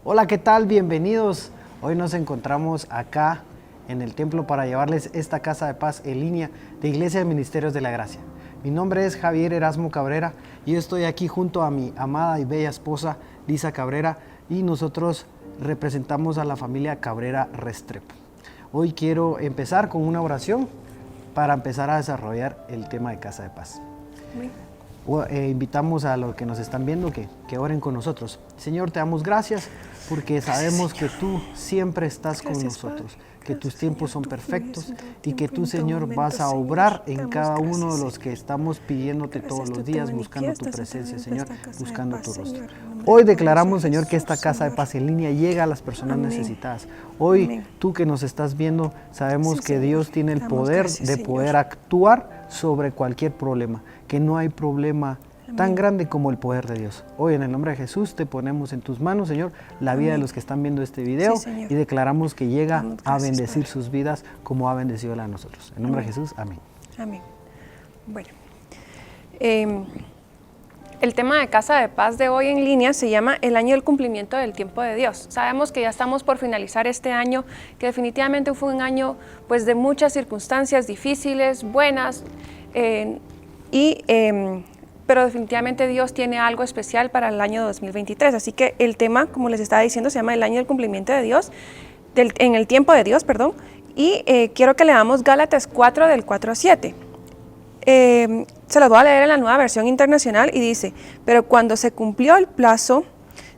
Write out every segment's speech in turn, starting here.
Hola, ¿qué tal? Bienvenidos. Hoy nos encontramos acá en el templo para llevarles esta casa de paz en línea de Iglesia de Ministerios de la Gracia. Mi nombre es Javier Erasmo Cabrera y yo estoy aquí junto a mi amada y bella esposa Lisa Cabrera y nosotros representamos a la familia Cabrera Restrepo. Hoy quiero empezar con una oración para empezar a desarrollar el tema de Casa de Paz. Invitamos a los que nos están viendo que oren con nosotros. Señor, te damos gracias porque sabemos que tú siempre estás con nosotros, que tus tiempos son perfectos y que tú, Señor, vas a obrar en cada uno de los que estamos pidiéndote todos los días, buscando tu presencia, Señor, buscando tu rostro. Hoy declaramos, Señor, que esta casa de paz en línea llega a las personas necesitadas. Hoy, tú que nos estás viendo, sabemos que Dios tiene el poder de poder actuar sobre cualquier problema, que no hay problema tan grande como el poder de Dios. Hoy en el nombre de Jesús te ponemos en tus manos, Señor, la vida de los que están viendo este video y declaramos que llega a bendecir sus vidas como ha bendecido la de nosotros. En nombre de Jesús, amén. Amén. Bueno, el tema de Casa de Paz de hoy en línea se llama El año del cumplimiento del tiempo de Dios. Sabemos que ya estamos por finalizar este año, que definitivamente fue un año pues de muchas circunstancias difíciles, buenas, pero definitivamente Dios tiene algo especial para el año 2023. Así que el tema, como les estaba diciendo, se llama El año del cumplimiento de Dios, en el tiempo de Dios, perdón. Y quiero que leamos Gálatas 4, del 4 a 7. Se los voy a leer en la Nueva Versión Internacional y dice: pero cuando se cumplió el plazo,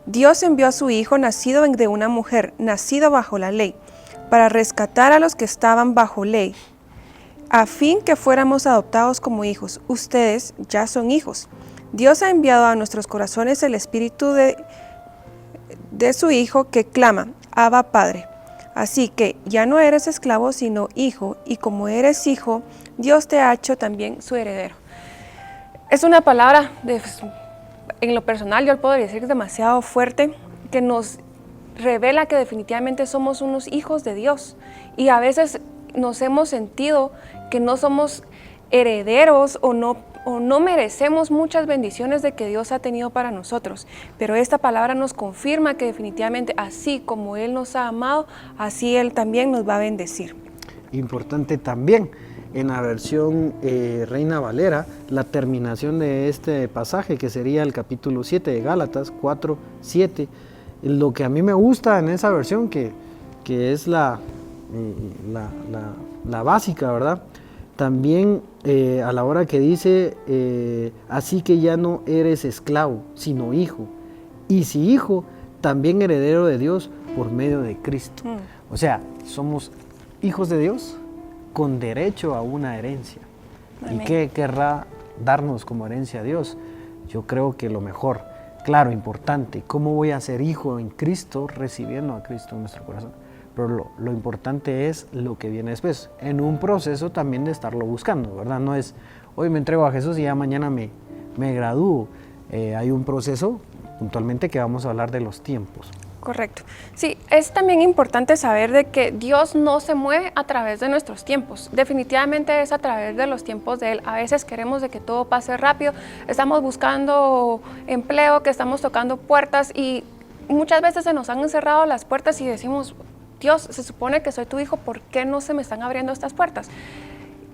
Dios envió a su Hijo, nacido de una mujer, nacido bajo la ley, para rescatar a los que estaban bajo ley, a fin que fuéramos adoptados como hijos. Ustedes ya son hijos. Dios ha enviado a nuestros corazones el Espíritu de su Hijo que clama: Abba, Padre. Así que ya no eres esclavo, sino hijo, y como eres hijo, Dios te ha hecho también su heredero. Es una palabra, en lo personal yo puedo decir, demasiado fuerte, que nos revela que definitivamente somos unos hijos de Dios. Y a veces nos hemos sentido que no somos herederos o no merecemos muchas bendiciones de que Dios ha tenido para nosotros, pero esta palabra nos confirma que definitivamente así como Él nos ha amado, así Él también nos va a bendecir. Importante también, en la versión Reina Valera, la terminación de este pasaje, que sería el capítulo 7 de Gálatas 4, 7, lo que a mí me gusta en esa versión, que es la básica, ¿verdad? También a la hora que dice, así que ya no eres esclavo, sino hijo. Y si hijo, también heredero de Dios por medio de Cristo. O sea, somos hijos de Dios con derecho a una herencia. Amén. ¿Y qué querrá darnos como herencia a Dios? Yo creo que lo mejor, claro, importante, ¿cómo voy a ser hijo en Cristo recibiendo a Cristo en nuestro corazón? Pero lo importante es lo que viene después, en un proceso también de estarlo buscando, ¿verdad? No es, hoy me entrego a Jesús y ya mañana me gradúo. Hay un proceso puntualmente que vamos a hablar de los tiempos. Correcto. Sí, es también importante saber de que Dios no se mueve a través de nuestros tiempos. Definitivamente es a través de los tiempos de Él. A veces queremos de que todo pase rápido, estamos buscando empleo, que estamos tocando puertas y muchas veces se nos han encerrado las puertas y decimos: Dios, se supone que soy tu hijo, ¿por qué no se me están abriendo estas puertas?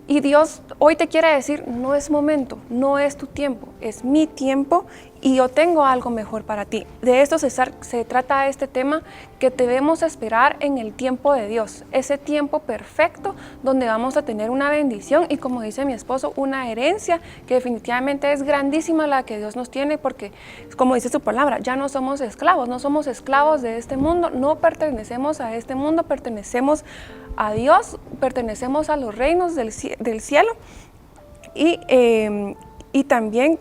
Y Dios hoy te quiere decir: no es momento, no es tu tiempo, es mi tiempo y yo tengo algo mejor para ti. De esto se trata este tema, que debemos esperar en el tiempo de Dios, ese tiempo perfecto donde vamos a tener una bendición y, como dice mi esposo, una herencia que definitivamente es grandísima la que Dios nos tiene, porque como dice su palabra, ya no somos esclavos de este mundo, no pertenecemos a este mundo, pertenecemos a Dios, pertenecemos a los reinos del cielo y también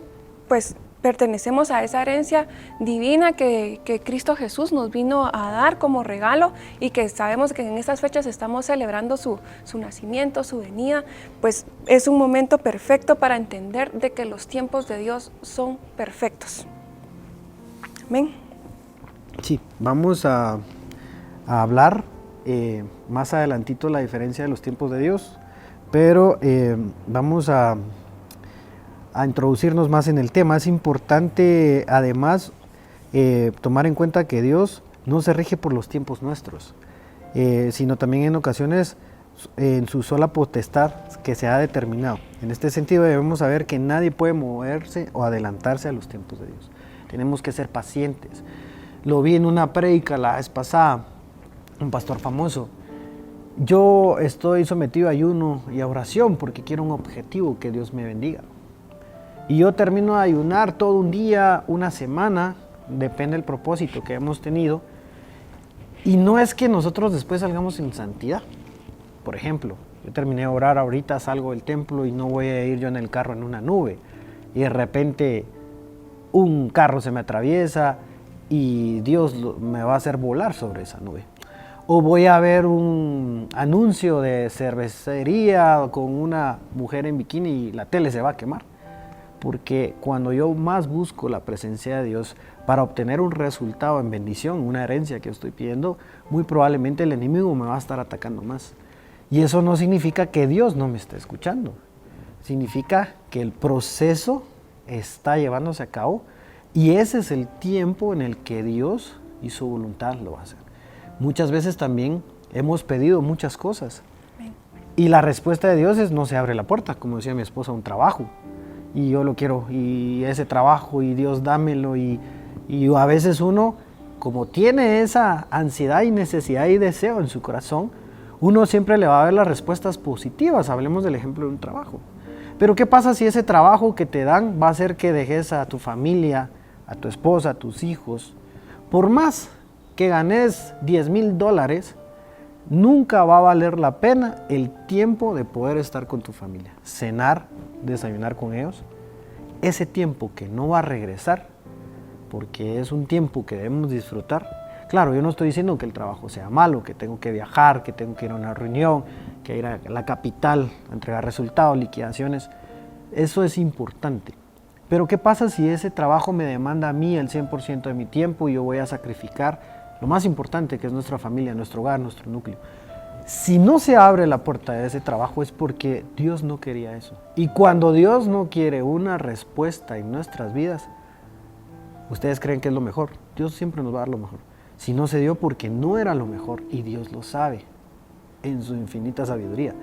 pues pertenecemos a esa herencia divina que Cristo Jesús nos vino a dar como regalo y que sabemos que en estas fechas estamos celebrando su nacimiento, su venida. Pues es un momento perfecto para entender de que los tiempos de Dios son perfectos. Amén. Sí, vamos a hablar más adelantito la diferencia de los tiempos de Dios, pero vamos a introducirnos más en el tema. Es importante además tomar en cuenta que Dios no se rige por los tiempos nuestros, sino también en ocasiones en su sola potestad que se ha determinado. En este sentido debemos saber que nadie puede moverse o adelantarse a los tiempos de Dios. Tenemos que ser pacientes. Lo vi en una prédica la vez pasada, un pastor famoso. Yo estoy sometido a ayuno y a oración porque quiero un objetivo, que Dios me bendiga. Y yo termino de ayunar todo un día, una semana, depende del propósito que hemos tenido. Y no es que nosotros después salgamos en santidad. Por ejemplo, yo terminé de orar ahorita, salgo del templo y no voy a ir yo en el carro en una nube. Y de repente un carro se me atraviesa y Dios me va a hacer volar sobre esa nube. O voy a ver un anuncio de cervecería con una mujer en bikini y la tele se va a quemar. Porque cuando yo más busco la presencia de Dios para obtener un resultado en bendición, una herencia que estoy pidiendo, muy probablemente el enemigo me va a estar atacando más. Y eso no significa que Dios no me esté escuchando. Significa que el proceso está llevándose a cabo y ese es el tiempo en el que Dios y su voluntad lo va a hacer. Muchas veces también hemos pedido muchas cosas y la respuesta de Dios es: no se abre la puerta, como decía mi esposa, un trabajo. Y yo lo quiero, y ese trabajo, y Dios dámelo, y a veces uno, como tiene esa ansiedad y necesidad y deseo en su corazón, uno siempre le va a ver las respuestas positivas. Hablemos del ejemplo de un trabajo. Pero ¿qué pasa si ese trabajo que te dan va a hacer que dejes a tu familia, a tu esposa, a tus hijos? Por más que ganes $10,000, nunca va a valer la pena el tiempo de poder estar con tu familia, cenar, desayunar con ellos. Ese tiempo que no va a regresar, porque es un tiempo que debemos disfrutar. Claro, yo no estoy diciendo que el trabajo sea malo, que tengo que viajar, que tengo que ir a una reunión, que ir a la capital a entregar resultados, liquidaciones. Eso es importante. Pero ¿qué pasa si ese trabajo me demanda a mí el 100% de mi tiempo y yo voy a sacrificar lo más importante, que es nuestra familia, nuestro hogar, nuestro núcleo? Si no se abre la puerta de ese trabajo es porque Dios no quería eso. Y cuando Dios no quiere una respuesta en nuestras vidas, ustedes creen que es lo mejor. Dios siempre nos va a dar lo mejor. Si no se dio, porque no era lo mejor y Dios lo sabe en su infinita sabiduría.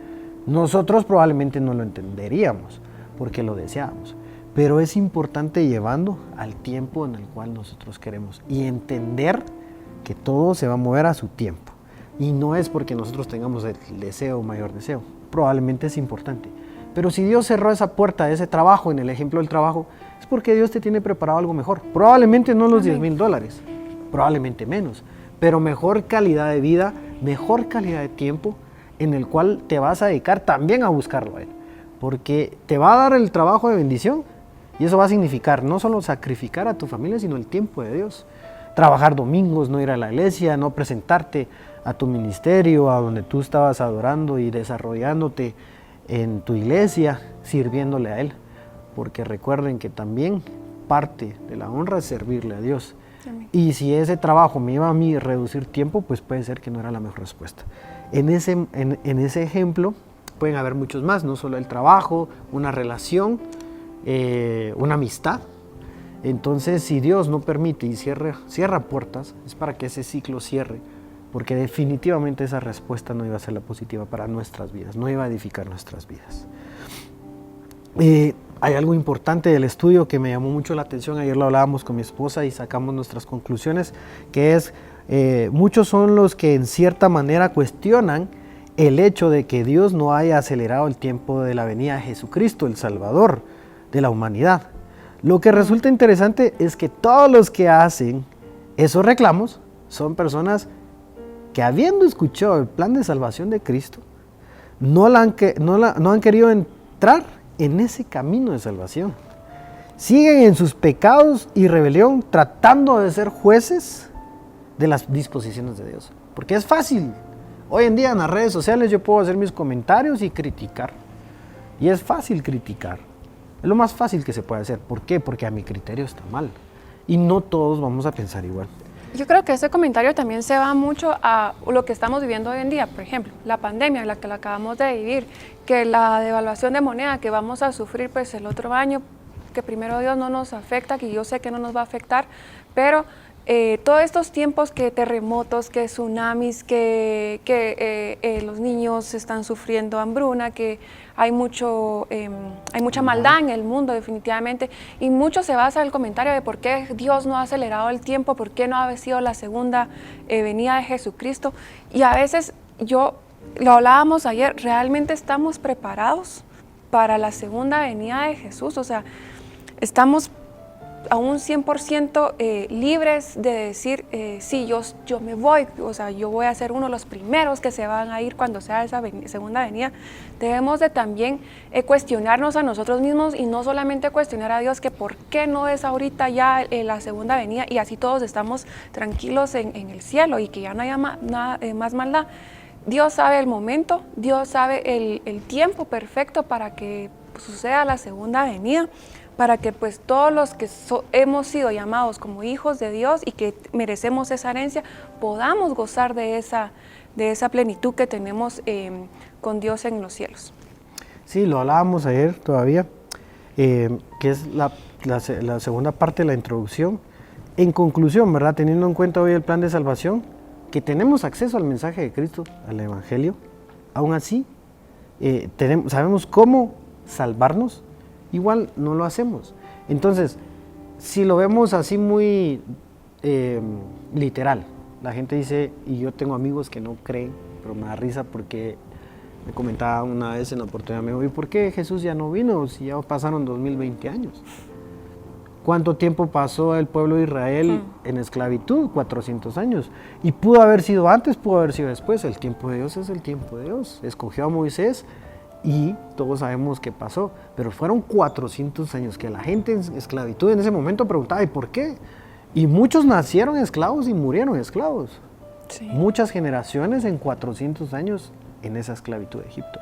Nosotros probablemente no lo entenderíamos porque lo deseamos, pero es importante llevando al tiempo en el cual nosotros queremos y entender que todo se va a mover a su tiempo. Y no es porque nosotros tengamos el deseo, mayor deseo. Probablemente es importante. Pero si Dios cerró esa puerta de ese trabajo, en el ejemplo del trabajo, es porque Dios te tiene preparado algo mejor. Probablemente no los $10,000, probablemente menos, pero mejor calidad de vida, mejor calidad de tiempo en el cual te vas a dedicar también a buscarlo a Él. Porque te va a dar el trabajo de bendición y eso va a significar no solo sacrificar a tu familia, sino el tiempo de Dios. Trabajar domingos, no ir a la iglesia, no presentarte a tu ministerio, a donde tú estabas adorando y desarrollándote en tu iglesia, sirviéndole a Él. Porque recuerden que también parte de la honra es servirle a Dios. Amén. Y si ese trabajo me iba a mí reducir tiempo, pues puede ser que no era la mejor respuesta. En ese ejemplo pueden haber muchos más, no solo el trabajo, una relación, una amistad. Entonces, si Dios no permite y cierra puertas, es para que ese ciclo cierre, porque definitivamente esa respuesta no iba a ser la positiva para nuestras vidas, no iba a edificar nuestras vidas. Hay algo importante del estudio que me llamó mucho la atención, ayer lo hablábamos con mi esposa y sacamos nuestras conclusiones, que es, muchos son los que en cierta manera cuestionan el hecho de que Dios no haya acelerado el tiempo de la venida de Jesucristo, el Salvador de la humanidad. Lo que resulta interesante es que todos los que hacen esos reclamos son personas que, habiendo escuchado el plan de salvación de Cristo, no han querido entrar en ese camino de salvación. Siguen en sus pecados y rebelión tratando de ser jueces de las disposiciones de Dios. Porque es fácil. Hoy en día en las redes sociales yo puedo hacer mis comentarios y criticar. Y es fácil criticar. Es lo más fácil que se puede hacer. ¿Por qué? Porque a mi criterio está mal. Y no todos vamos a pensar igual. Yo creo que ese comentario también se va mucho a lo que estamos viviendo hoy en día. Por ejemplo, la pandemia, la que la acabamos de vivir, que la devaluación de moneda que vamos a sufrir pues el otro año, que primero Dios no nos afecta, que yo sé que no nos va a afectar, pero todos estos tiempos que terremotos, que tsunamis, que los niños están sufriendo hambruna, que hay mucha maldad en el mundo definitivamente, y mucho se basa en el comentario de por qué Dios no ha acelerado el tiempo, por qué no ha sido la segunda venida de Jesucristo, y a veces lo hablábamos ayer, ¿realmente estamos preparados para la segunda venida de Jesús? O sea, estamos a un 100% libres de decir, sí, yo me voy, o sea, yo voy a ser uno de los primeros que se van a ir cuando sea esa segunda venida. Debemos de también cuestionarnos a nosotros mismos y no solamente cuestionar a Dios que por qué no es ahorita ya la segunda venida y así todos estamos tranquilos en el cielo y que ya no haya más maldad. Dios sabe el momento, Dios sabe el tiempo perfecto para que suceda la segunda venida, para que pues todos los que hemos sido llamados como hijos de Dios y que merecemos esa herencia, podamos gozar de esa plenitud que tenemos con Dios en los cielos. Sí, lo hablábamos ayer todavía, que es la segunda parte de la introducción. En conclusión, ¿verdad? Teniendo en cuenta hoy el plan de salvación, que tenemos acceso al mensaje de Cristo, al Evangelio, aún así sabemos cómo salvarnos, igual no lo hacemos. Entonces, si lo vemos así muy literal, la gente dice, y yo tengo amigos que no creen, pero me da risa porque me comentaba una vez en la oportunidad, me dijo, ¿y por qué Jesús ya no vino si ya pasaron 2020 años? ¿Cuánto tiempo pasó el pueblo de Israel en esclavitud? 400 años. Y pudo haber sido antes, pudo haber sido después. El tiempo de Dios es el tiempo de Dios. Escogió a Moisés y todos sabemos qué pasó. Pero fueron 400 años que la gente en esclavitud en ese momento preguntaba, ¿y por qué? Y muchos nacieron esclavos y murieron esclavos. Sí. Muchas generaciones en 400 años en esa esclavitud de Egipto.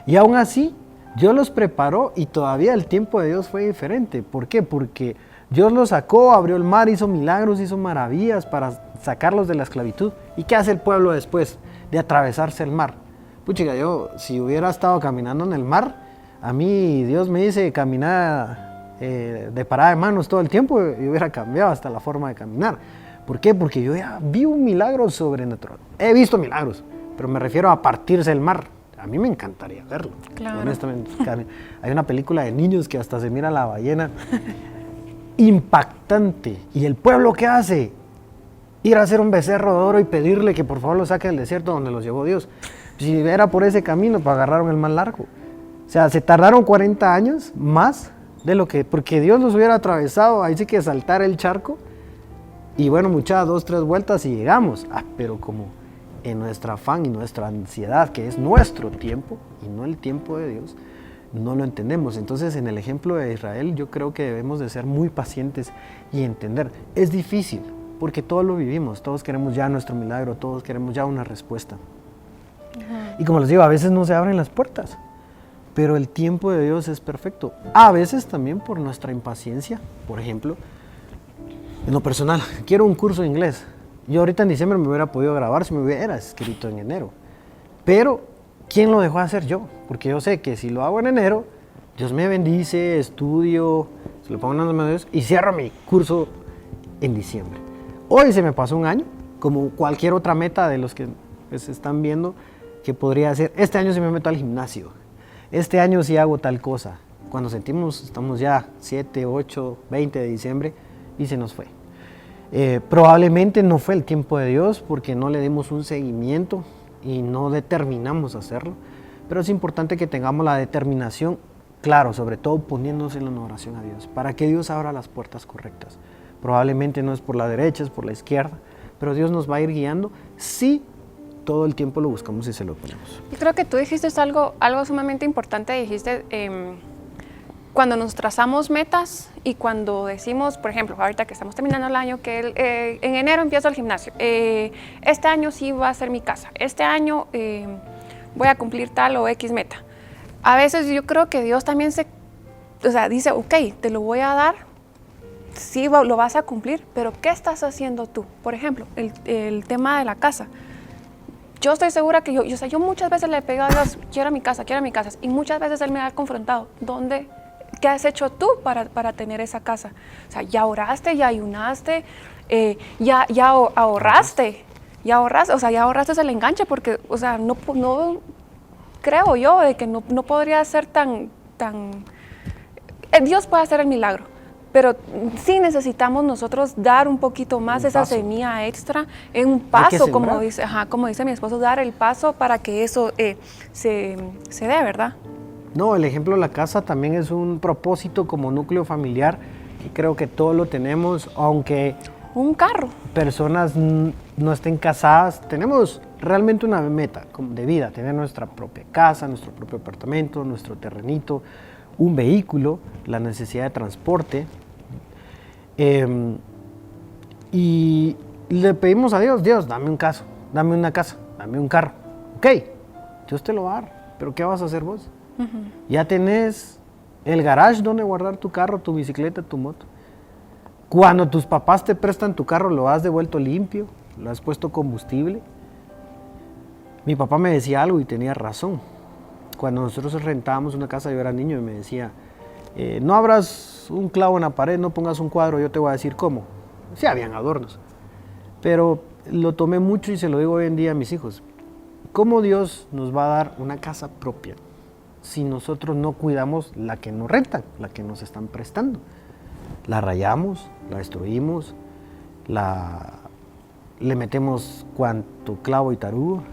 Y aún así, Dios los preparó y todavía el tiempo de Dios fue diferente. ¿Por qué? Porque Dios los sacó, abrió el mar, hizo milagros, hizo maravillas para sacarlos de la esclavitud. ¿Y qué hace el pueblo después de atravesarse el mar? Puchica, yo si hubiera estado caminando en el mar, a mí Dios me dice caminar de parada de manos todo el tiempo y hubiera cambiado hasta la forma de caminar. ¿Por qué? Porque yo ya vi un milagro sobrenatural. He visto milagros, pero me refiero a partirse el mar. A mí me encantaría verlo, claro. Honestamente. Hay una película de niños que hasta se mira la ballena. Impactante. ¿Y el pueblo qué hace? Ir a hacer un becerro de oro y pedirle que por favor lo saque del desierto donde los llevó Dios. Si era por ese camino, pues agarraron el más largo. O sea, se tardaron 40 años más de lo que... Porque Dios los hubiera atravesado, ahí sí que saltar el charco. Y bueno, muchas 2, 3 vueltas y llegamos. Pero como en nuestro afán y nuestra ansiedad, que es nuestro tiempo y no el tiempo de Dios, no lo entendemos. Entonces, en el ejemplo de Israel, yo creo que debemos de ser muy pacientes y entender. Es difícil, porque todos lo vivimos, todos queremos ya nuestro milagro, todos queremos ya una respuesta. Y como les digo, a veces no se abren las puertas, pero el tiempo de Dios es perfecto. A veces también por nuestra impaciencia. Por ejemplo, en lo personal, quiero un curso de inglés. Yo ahorita en diciembre me hubiera podido grabar si me hubiera escrito en enero. Pero, ¿quién lo dejó hacer? Yo. Porque yo sé que si lo hago en enero, Dios me bendice, estudio, se lo pongo en las manos y cierro mi curso en diciembre. Hoy se me pasó un año, como cualquier otra meta de los que se están viendo, que podría hacer. Este año sí me meto al gimnasio. Este año sí hago tal cosa. Cuando sentimos, estamos ya 7, 8, 20 de diciembre y se nos fue. Probablemente no fue el tiempo de Dios porque no le dimos un seguimiento y no determinamos hacerlo, pero es importante que tengamos la determinación, claro, sobre todo poniéndose en oración a Dios, para que Dios abra las puertas correctas. Probablemente no es por la derecha, es por la izquierda, pero Dios nos va a ir guiando si todo el tiempo lo buscamos y se lo ponemos. Yo creo que tú dijiste algo sumamente importante, dijiste... Cuando nos trazamos metas y cuando decimos, por ejemplo, ahorita que estamos terminando el año, que en enero empiezo el gimnasio, este año sí va a ser mi casa, este año voy a cumplir tal o X meta. A veces yo creo que Dios también dice, ok, te lo voy a dar, sí lo vas a cumplir, pero ¿qué estás haciendo tú? Por ejemplo, el tema de la casa. Yo estoy segura que yo muchas veces le he pegado a Dios, quiero mi casa, y muchas veces Él me ha confrontado, ¿qué has hecho tú para tener esa casa? O sea, ya oraste, ya ayunaste, ahorraste, o sea, ya ahorraste el enganche, porque, o sea, no creo yo de que no podría ser tan Dios puede hacer el milagro, pero sí necesitamos nosotros dar un poquito más esa semilla extra, en un paso, como dice mi esposo, dar el paso para que eso se dé, ¿verdad? No, el ejemplo de la casa también es un propósito como núcleo familiar, y creo que todos lo tenemos, aunque un carro. Personas no estén casadas, tenemos realmente una meta de vida, tener nuestra propia casa, nuestro propio apartamento, nuestro terrenito, un vehículo, la necesidad de transporte. Y le pedimos a Dios, Dios, dame una casa, dame un carro. Ok, Dios te lo va a dar, pero ¿qué vas a hacer vos? Ya tenés el garage donde guardar tu carro, tu bicicleta, tu moto. Cuando tus papás te prestan tu carro, ¿lo has devuelto limpio? ¿Lo has puesto combustible? Mi papá me decía algo y tenía razón. Cuando nosotros rentábamos una casa, yo era niño y me decía, no abras un clavo en la pared, no pongas un cuadro, yo te voy a decir cómo. Sí, habían adornos. Pero lo tomé mucho y se lo digo hoy en día a mis hijos. ¿Cómo Dios nos va a dar una casa propia si nosotros no cuidamos la que nos rentan, la que nos están prestando? La rayamos, la destruimos, le metemos cuanto clavo y tarugo.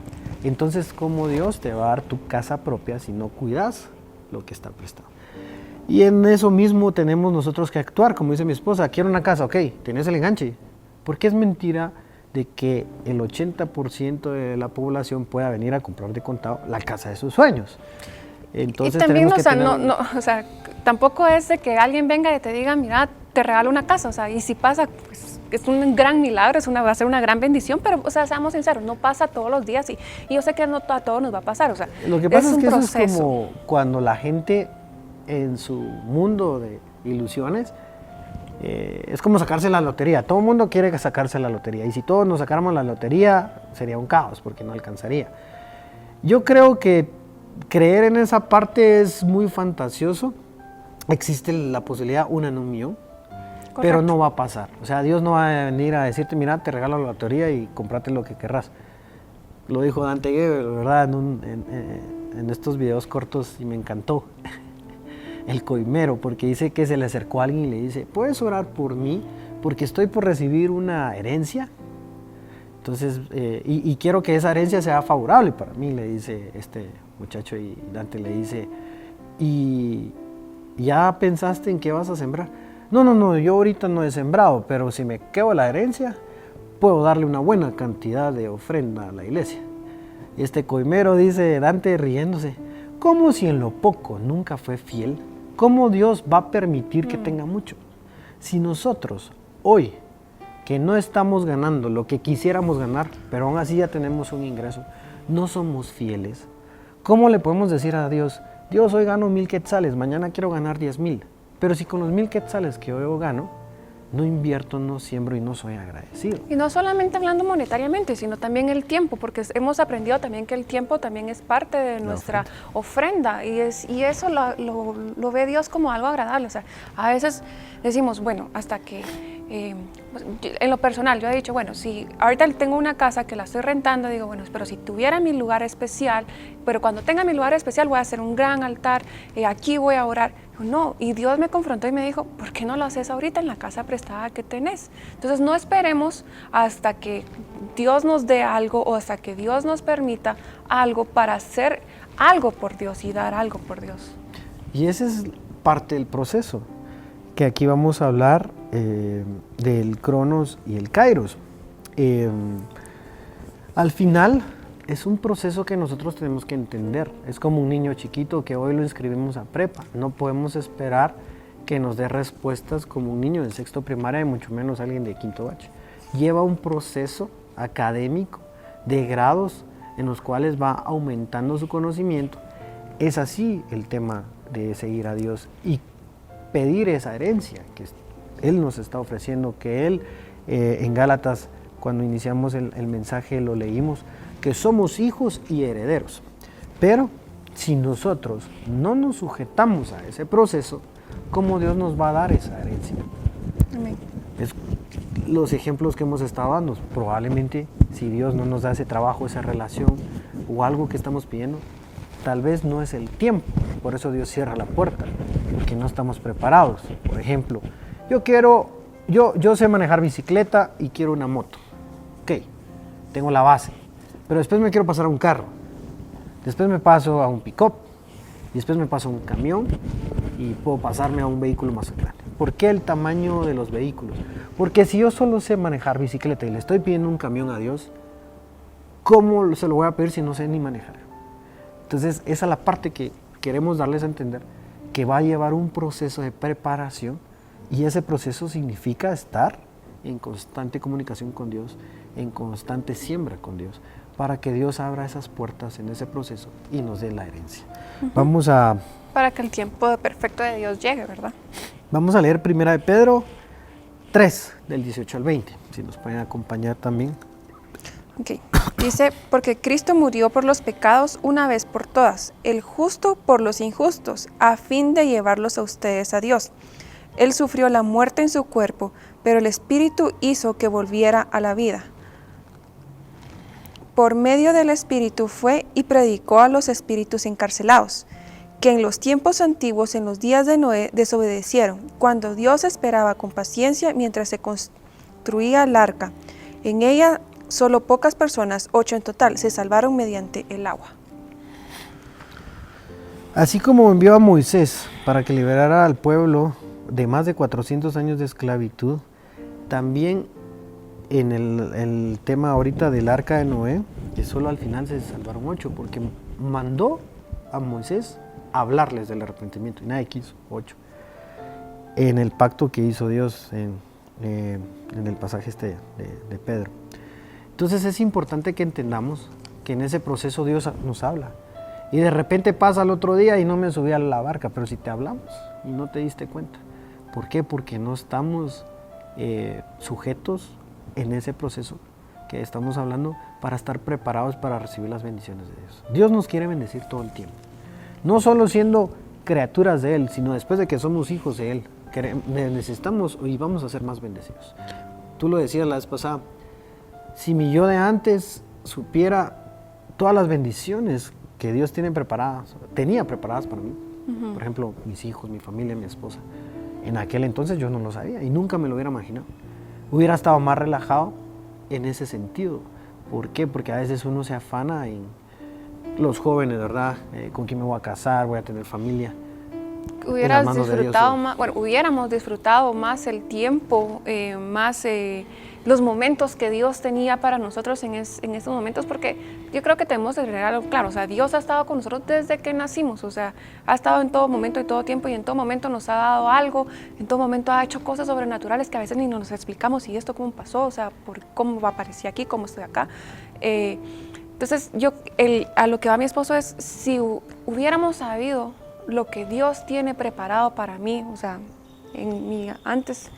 Entonces, ¿cómo Dios te va a dar tu casa propia si no cuidas lo que está prestado? Y en eso mismo tenemos nosotros que actuar, como dice mi esposa, quiero una casa, ok, tenés el enganche. Porque es mentira de que el 80% de la población pueda venir a comprar de contado la casa de sus sueños. Entonces, y también, o sea, tampoco es de que alguien venga y te diga, mira, te regalo una casa, o sea, y si pasa, pues, es un gran milagro, va a ser una gran bendición, pero, o sea, seamos sinceros, no pasa todos los días y yo sé que no a todos nos va a pasar, o sea, lo que pasa es que proceso. Eso es como cuando la gente en su mundo de ilusiones, es como sacarse la lotería, todo el mundo quiere sacarse la lotería, y si todos nos sacáramos la lotería, sería un caos, porque no alcanzaría. Yo creo que creer en esa parte es muy fantasioso, existe la posibilidad, una en un millón. Correcto. Pero no va a pasar. O sea, Dios no va a venir a decirte, mira, te regalo la lotería y comprate lo que querrás. Lo dijo Dante Gebel, ¿verdad? En estos videos cortos, y me encantó. El coimero, porque dice que se le acercó a alguien y le dice, ¿puedes orar por mí? Porque estoy por recibir una herencia. Entonces, y quiero que esa herencia sea favorable para mí, le dice este muchacho, y Dante le dice, ¿y ya pensaste en qué vas a sembrar? No, yo ahorita no he sembrado, pero si me quedo la herencia, puedo darle una buena cantidad de ofrenda a la iglesia. Y este coimero dice, Dante riéndose, ¿cómo si en lo poco nunca fue fiel? ¿Cómo Dios va a permitir que tenga mucho? Si nosotros hoy, que no estamos ganando lo que quisiéramos ganar, pero aún así ya tenemos un ingreso, no somos fieles, ¿cómo le podemos decir a Dios, Dios, hoy gano 1000 quetzales, mañana quiero ganar 10,000? Pero si con los 1000 quetzales que hoy gano, no invierto, no siembro y no soy agradecido. Y no solamente hablando monetariamente, sino también el tiempo, porque hemos aprendido también que el tiempo también es parte de nuestra ofrenda y eso lo ve Dios como algo agradable. O sea, a veces decimos, bueno, hasta que, en lo personal, yo he dicho, bueno, si ahorita tengo una casa que la estoy rentando, digo, bueno, pero si tuviera mi lugar especial, pero cuando tenga mi lugar especial voy a hacer un gran altar, aquí voy a orar. No, y Dios me confrontó y me dijo, ¿por qué no lo haces ahorita en la casa prestada que tenés? Entonces no esperemos hasta que Dios nos dé algo o hasta que Dios nos permita algo para hacer algo por Dios y dar algo por Dios. Y ese es parte del proceso, que aquí vamos a hablar del Cronos y el Kairos. Al final es un proceso que nosotros tenemos que entender. Es como un niño chiquito que hoy lo inscribimos a prepa. No podemos esperar que nos dé respuestas como un niño de sexto primaria y mucho menos alguien de quinto bach. Lleva un proceso académico de grados en los cuales va aumentando su conocimiento. Es así el tema de seguir a Dios y pedir esa herencia que Él nos está ofreciendo, que Él en Gálatas, cuando iniciamos el mensaje, lo leímos, que somos hijos y herederos. Pero si nosotros no nos sujetamos a ese proceso, ¿cómo Dios nos va a dar esa herencia? Amén. los ejemplos que hemos estado dando. Probablemente si Dios no nos da ese trabajo, esa relación o algo que estamos pidiendo, tal vez no es el tiempo. Por eso Dios cierra la puerta, porque no estamos preparados. Por ejemplo, yo sé manejar bicicleta y quiero una moto. Ok, tengo la base, pero después me quiero pasar a un carro, después me paso a un pick-up, y después me paso a un camión y puedo pasarme a un vehículo más grande. ¿Por qué el tamaño de los vehículos? Porque si yo solo sé manejar bicicleta y le estoy pidiendo un camión a Dios, ¿cómo se lo voy a pedir si no sé ni manejar? Entonces esa es la parte que queremos darles a entender, que va a llevar un proceso de preparación, y ese proceso significa estar en constante comunicación con Dios, en constante siembra con Dios, para que Dios abra esas puertas en ese proceso y nos dé la herencia. Vamos a... Para que el tiempo perfecto de Dios llegue, ¿verdad? Vamos a leer 1 Pedro 3, del 18 al 20, si nos pueden acompañar también. Ok, dice, porque Cristo murió por los pecados una vez por todas, el justo por los injustos, a fin de llevarlos a ustedes a Dios. Él sufrió la muerte en su cuerpo, pero el Espíritu hizo que volviera a la vida. Por medio del Espíritu fue y predicó a los espíritus encarcelados, que en los tiempos antiguos, en los días de Noé, desobedecieron, cuando Dios esperaba con paciencia mientras se construía el arca. En ella solo pocas personas, 8 en total, se salvaron mediante el agua. Así como envió a Moisés para que liberara al pueblo de más de 400 años de esclavitud, también en el tema ahorita del arca de Noé, que solo al final se salvaron 8, porque mandó a Moisés a hablarles del arrepentimiento, y nadie quiso, 8. En el pacto que hizo Dios en el pasaje de Pedro. Entonces es importante que entendamos que en ese proceso Dios nos habla. Y de repente pasa el otro día y no me subí a la barca, pero si te hablamos y no te diste cuenta. ¿Por qué? Porque no estamos sujetos en ese proceso que estamos hablando para estar preparados para recibir las bendiciones de Dios. Dios nos quiere bendecir todo el tiempo. No solo siendo criaturas de Él, sino después de que somos hijos de Él. Necesitamos y vamos a ser más bendecidos. Tú lo decías la vez pasada, si mi yo de antes supiera todas las bendiciones que Dios tenía preparadas para mí, por ejemplo, mis hijos, mi familia, mi esposa, en aquel entonces yo no lo sabía y nunca me lo hubiera imaginado. Hubiera estado más relajado en ese sentido. ¿Por qué? Porque a veces uno se afana en los jóvenes, ¿verdad? ¿Con quién me voy a casar? ¿Voy a tener familia? Hubiéramos disfrutado más el tiempo, más los momentos que Dios tenía para nosotros en estos momentos, porque yo creo que tenemos que tener algo claro, o sea, Dios ha estado con nosotros desde que nacimos, o sea, ha estado en todo momento, en todo tiempo, y en todo momento nos ha dado algo, en todo momento ha hecho cosas sobrenaturales que a veces ni nos explicamos, y esto cómo pasó, o sea, cómo aparecí aquí, cómo estoy acá. Entonces, a lo que va mi esposo es, si hubiéramos sabido lo que Dios tiene preparado para mí, o sea, antes,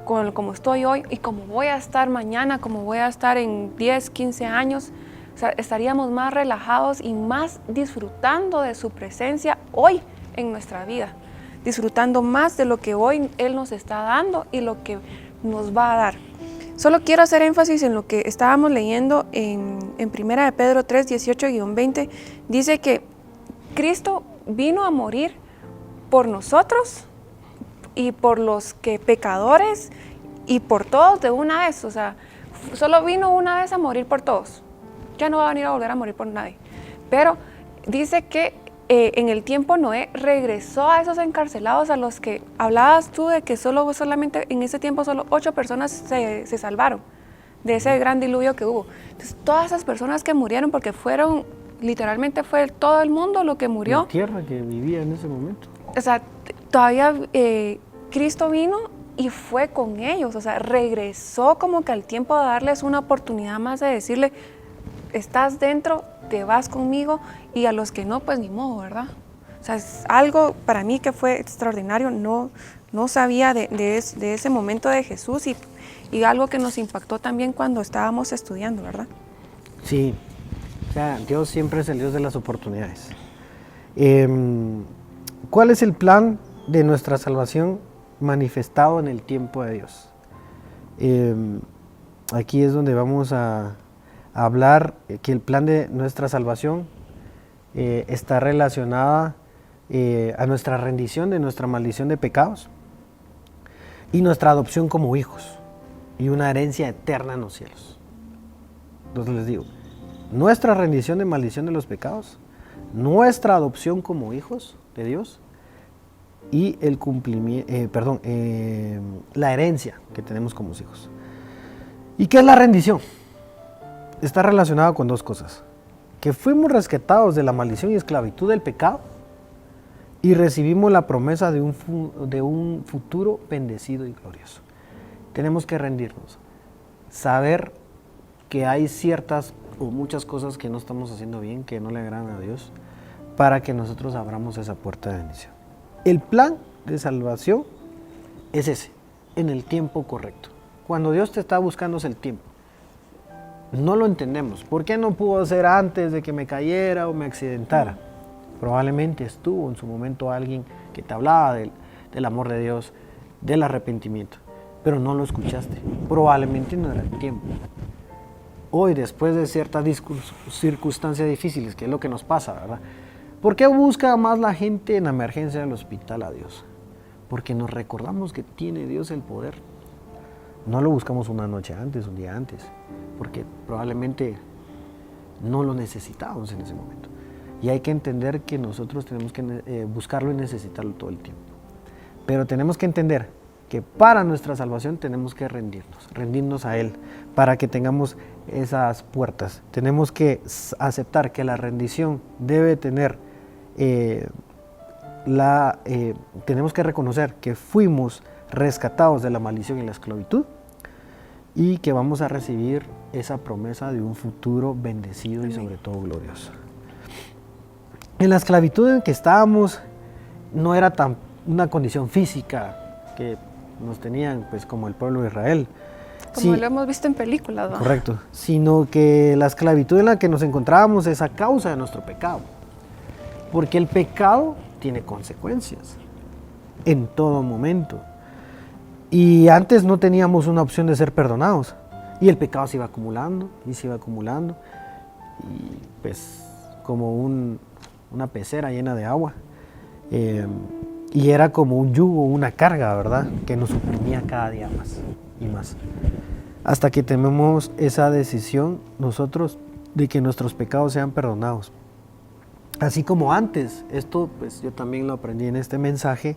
como estoy hoy y como voy a estar mañana, como voy a estar en 10, 15 años, o sea, estaríamos más relajados y más disfrutando de su presencia hoy en nuestra vida, disfrutando más de lo que hoy Él nos está dando y lo que nos va a dar. Solo quiero hacer énfasis en lo que estábamos leyendo en 1 Pedro 3, 18-20, dice que Cristo vino a morir por nosotros y por los que pecadores y por todos de una vez, o sea, solo vino una vez a morir por todos, ya no va a venir a volver a morir por nadie, pero dice que en el tiempo Noé regresó a esos encarcelados a los que hablabas tú de que solamente en ese tiempo solo 8 personas se salvaron de ese gran diluvio que hubo. Entonces todas esas personas que murieron porque literalmente fue todo el mundo lo que murió. La tierra que vivía en ese momento. O sea, todavía Cristo vino y fue con ellos, o sea, regresó como que al tiempo de darles una oportunidad más de decirle, estás dentro, te vas conmigo, y a los que no, pues ni modo, ¿verdad? O sea, es algo para mí que fue extraordinario, no sabía de ese momento de Jesús y algo que nos impactó también cuando estábamos estudiando, ¿verdad? Sí, o sea, Dios siempre es el Dios de las oportunidades. ¿Cuál es el plan de nuestra salvación manifestado en el tiempo de Dios? Aquí es donde vamos a hablar que el plan de nuestra salvación está relacionada a nuestra rendición de nuestra maldición de pecados y nuestra adopción como hijos y una herencia eterna en los cielos. Entonces les digo, nuestra rendición de maldición de los pecados, nuestra adopción como hijos de Dios y el cumplimiento, la herencia que tenemos como hijos. ¿Y qué es la rendición? Está relacionada con dos cosas: que fuimos rescatados de la maldición y esclavitud del pecado y recibimos la promesa de un futuro bendecido y glorioso. Tenemos que rendirnos, saber que hay ciertas o muchas cosas que no estamos haciendo bien, que no le agradan a Dios, para que nosotros abramos esa puerta de bendición. El plan de salvación es ese, en el tiempo correcto. Cuando Dios te está buscando es el tiempo. No lo entendemos. ¿Por qué no pudo ser antes de que me cayera o me accidentara? Probablemente estuvo en su momento alguien que te hablaba del amor de Dios, del arrepentimiento, pero no lo escuchaste. Probablemente no era el tiempo. Hoy, después de ciertas circunstancias difíciles, que es lo que nos pasa, ¿verdad? ¿Por qué busca más la gente en la emergencia del hospital a Dios? Porque nos recordamos que tiene Dios el poder. No lo buscamos una noche antes, un día antes, porque probablemente no lo necesitábamos en ese momento. Y hay que entender que nosotros tenemos que buscarlo y necesitarlo todo el tiempo. Pero tenemos que entender que para nuestra salvación tenemos que rendirnos a Él, para que tengamos esas puertas. Tenemos que aceptar que la rendición debe tener, tenemos que reconocer que fuimos rescatados de la maldición y la esclavitud y que vamos a recibir esa promesa de un futuro bendecido y sobre todo glorioso. En la esclavitud en que estábamos no era tan una condición física que nos tenían pues como el pueblo de Israel. Como lo hemos visto en películas, ¿no? Correcto, sino que la esclavitud en la que nos encontrábamos es a causa de nuestro pecado. Porque el pecado tiene consecuencias en todo momento. Y antes no teníamos una opción de ser perdonados. Y el pecado se iba acumulando y se iba acumulando. Y pues como una pecera llena de agua. Y era como un yugo, una carga, ¿verdad? Que nos suprimía cada día más y más. Hasta que tomemos esa decisión nosotros de que nuestros pecados sean perdonados. Así como antes, esto pues yo también lo aprendí en este mensaje,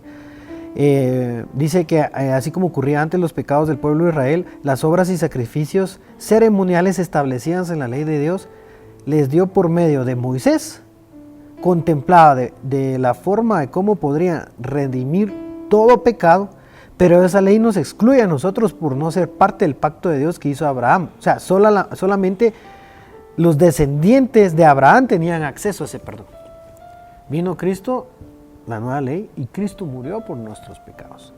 dice que así como ocurría antes los pecados del pueblo de Israel, las obras y sacrificios ceremoniales establecidas en la ley de Dios les dio por medio de Moisés, contemplaba de la forma de cómo podría redimir todo pecado, pero esa ley nos excluye a nosotros por no ser parte del pacto de Dios que hizo Abraham. O sea, solamente los descendientes de Abraham tenían acceso a ese perdón. Vino Cristo, la nueva ley, y Cristo murió por nuestros pecados.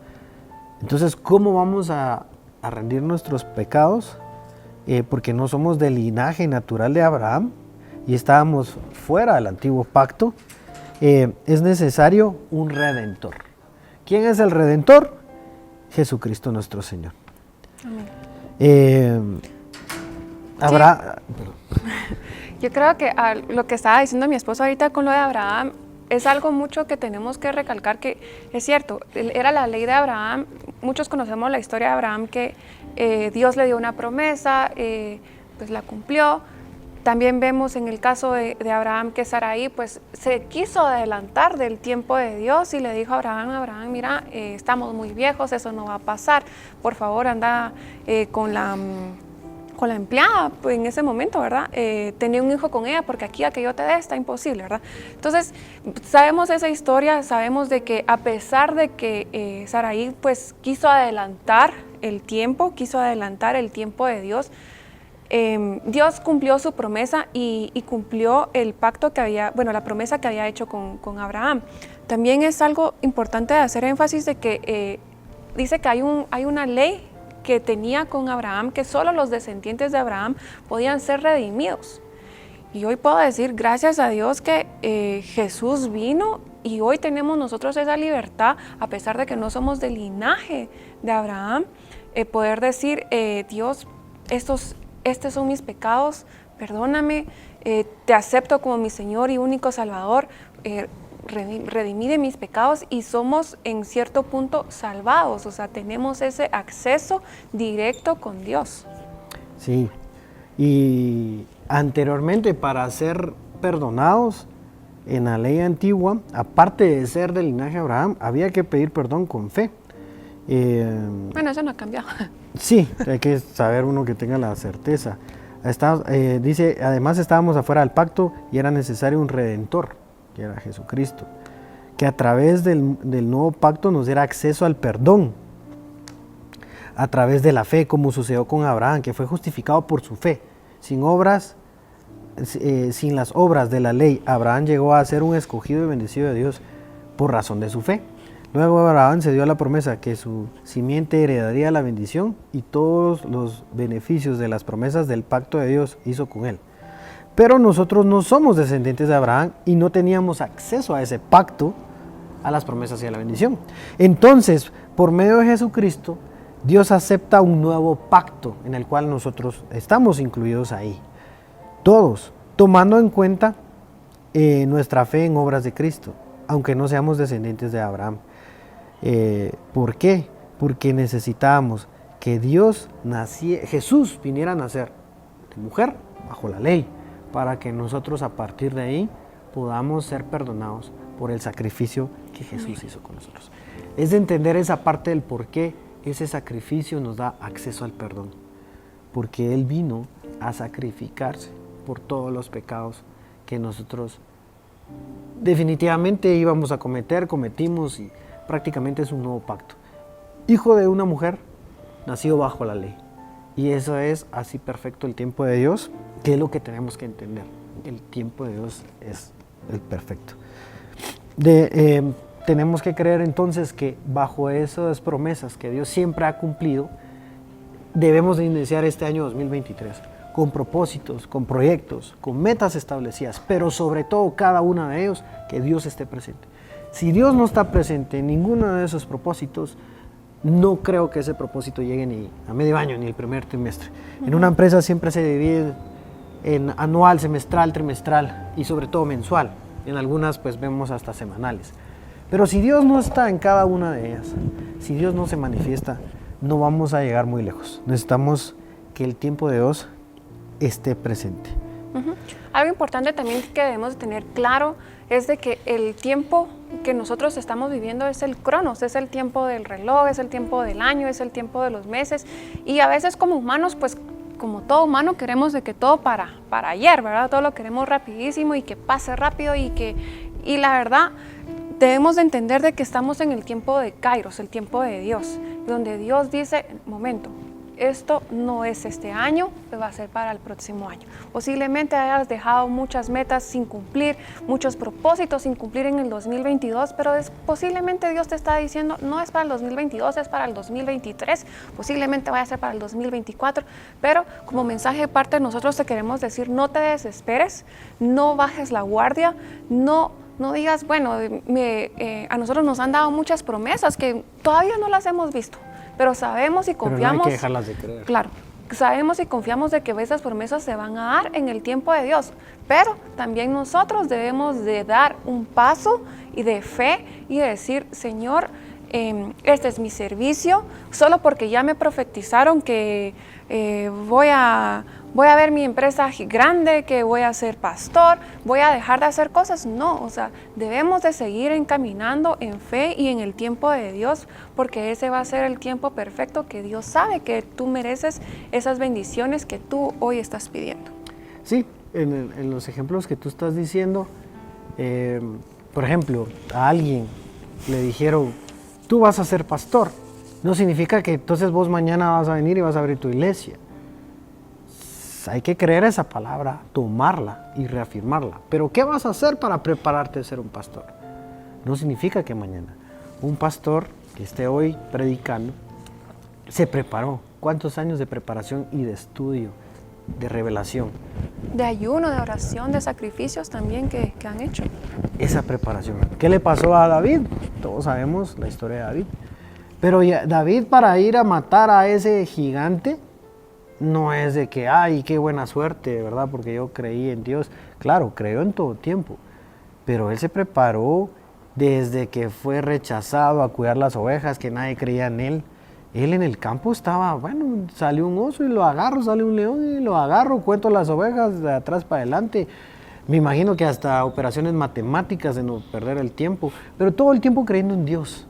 Entonces, ¿cómo vamos a rendir nuestros pecados? Porque no somos del linaje natural de Abraham y estábamos fuera del antiguo pacto. Es necesario un redentor. ¿Quién es el redentor? Jesucristo nuestro Señor. Amén. Yo creo que lo que estaba diciendo mi esposo ahorita con lo de Abraham es algo mucho que tenemos que recalcar, que es cierto, era la ley de Abraham. Muchos conocemos la historia de Abraham, que Dios le dio una promesa, pues la cumplió. También vemos en el caso de Abraham que Sarai pues se quiso adelantar del tiempo de Dios y le dijo a Abraham, mira, estamos muy viejos, eso no va a pasar, por favor anda con la empleada pues, en ese momento, ¿verdad? Tenía un hijo con ella porque aquí a que yo te dé está imposible, ¿verdad? Entonces sabemos esa historia, sabemos de que a pesar de que Sarai pues quiso adelantar el tiempo de Dios, Dios cumplió su promesa y cumplió el pacto que había, la promesa que había hecho con Abraham. También es algo importante de hacer énfasis de que dice que hay una ley que tenía con Abraham, que solo los descendientes de Abraham podían ser redimidos. Y hoy puedo decir, gracias a Dios que Jesús vino y hoy tenemos nosotros esa libertad, a pesar de que no somos del linaje de Abraham. poder decir, Dios, estos son mis pecados, perdóname, te acepto como mi Señor y único Salvador, redimí de mis pecados y somos en cierto punto salvados, o sea, tenemos ese acceso directo con Dios. Sí, y anteriormente para ser perdonados en la ley antigua, aparte de ser del linaje de Abraham, había que pedir perdón con fe. Bueno, eso no ha cambiado. Sí, hay que saber uno que tenga la certeza. Dice, además estábamos afuera del pacto y era necesario un redentor, que era Jesucristo, que a través del nuevo pacto nos diera acceso al perdón, a través de la fe, como sucedió con Abraham, que fue justificado por su fe. Sin las obras de la ley, Abraham llegó a ser un escogido y bendecido de Dios por razón de su fe. Luego Abraham se dio la promesa que su simiente heredaría la bendición y todos los beneficios de las promesas del pacto de Dios hizo con él. Pero nosotros no somos descendientes de Abraham y no teníamos acceso a ese pacto, a las promesas y a la bendición. Entonces, por medio de Jesucristo, Dios acepta un nuevo pacto en el cual nosotros estamos incluidos ahí. Todos, tomando en cuenta nuestra fe en obras de Cristo, aunque no seamos descendientes de Abraham. ¿Por qué? Porque necesitábamos que Jesús viniera a nacer de mujer bajo la ley, para que nosotros a partir de ahí podamos ser perdonados por el sacrificio que Jesús hizo con nosotros. Es de entender esa parte del por qué ese sacrificio nos da acceso al perdón, porque Él vino a sacrificarse por todos los pecados que nosotros definitivamente íbamos a cometimos, y prácticamente es un nuevo pacto. Hijo de una mujer, nacido bajo la ley. Y eso es así perfecto el tiempo de Dios, que es lo que tenemos que entender. El tiempo de Dios es el perfecto. Tenemos que creer entonces que bajo esas promesas que Dios siempre ha cumplido, debemos de iniciar este año 2023 con propósitos, con proyectos, con metas establecidas, pero sobre todo cada uno de ellos que Dios esté presente. Si Dios no está presente en ninguno de esos propósitos, no creo que ese propósito llegue ni a medio año ni el primer trimestre. En una empresa siempre se divide en anual, semestral, trimestral y sobre todo mensual. En algunas pues vemos hasta semanales. Pero si Dios no está en cada una de ellas, si Dios no se manifiesta, no vamos a llegar muy lejos. Necesitamos que el tiempo de Dios esté presente. Algo importante también que debemos tener claro es de que el tiempo que nosotros estamos viviendo es el cronos, es el tiempo del reloj, es el tiempo del año, es el tiempo de los meses, y a veces como humanos, pues como todo humano queremos de que todo para ayer, ¿verdad? Todo lo queremos rapidísimo y que pase rápido y la verdad debemos de entender de que estamos en el tiempo de Kairos, el tiempo de Dios, donde Dios dice, momento, esto no es este año, va a ser para el próximo año. Posiblemente hayas dejado muchas metas sin cumplir, muchos propósitos sin cumplir en el 2022, pero posiblemente Dios te está diciendo, no es para el 2022, es para el 2023, posiblemente vaya a ser para el 2024, pero como mensaje de parte de nosotros te queremos decir, no te desesperes, no bajes la guardia, no digas, bueno, a nosotros nos han dado muchas promesas que todavía no las hemos visto. Pero sabemos y confiamos. Pero no hay que dejarlas de creer. Claro, sabemos y confiamos de que esas promesas se van a dar en el tiempo de Dios. Pero también nosotros debemos de dar un paso y de fe y decir, Señor, este es mi servicio, solo porque ya me profetizaron que voy a ver mi empresa grande, que voy a ser pastor, voy a dejar de hacer cosas. No, o sea, debemos de seguir encaminando en fe y en el tiempo de Dios, porque ese va a ser el tiempo perfecto que Dios sabe que tú mereces esas bendiciones que tú hoy estás pidiendo. Sí, en los ejemplos que tú estás diciendo, por ejemplo, a alguien le dijeron, tú vas a ser pastor. No significa que entonces vos mañana vas a venir y vas a abrir tu iglesia. Hay que creer esa palabra, tomarla y reafirmarla. Pero ¿qué vas a hacer para prepararte a ser un pastor? No significa que mañana. Un pastor que esté hoy predicando se preparó. ¿Cuántos años de preparación y de estudio, de revelación? De ayuno, de oración, de sacrificios también que han hecho. Esa preparación. ¿Qué le pasó a David? Todos sabemos la historia de David. Pero David, para ir a matar a ese gigante, no es de que, ay, qué buena suerte, ¿verdad? Porque yo creí en Dios. Claro, creyó en todo tiempo, pero él se preparó desde que fue rechazado a cuidar las ovejas, que nadie creía en él. Él en el campo estaba, bueno, salió un oso y lo agarro, sale un león y lo agarro, cuento las ovejas de atrás para adelante. Me imagino que hasta operaciones matemáticas de no perder el tiempo, pero todo el tiempo creyendo en Dios.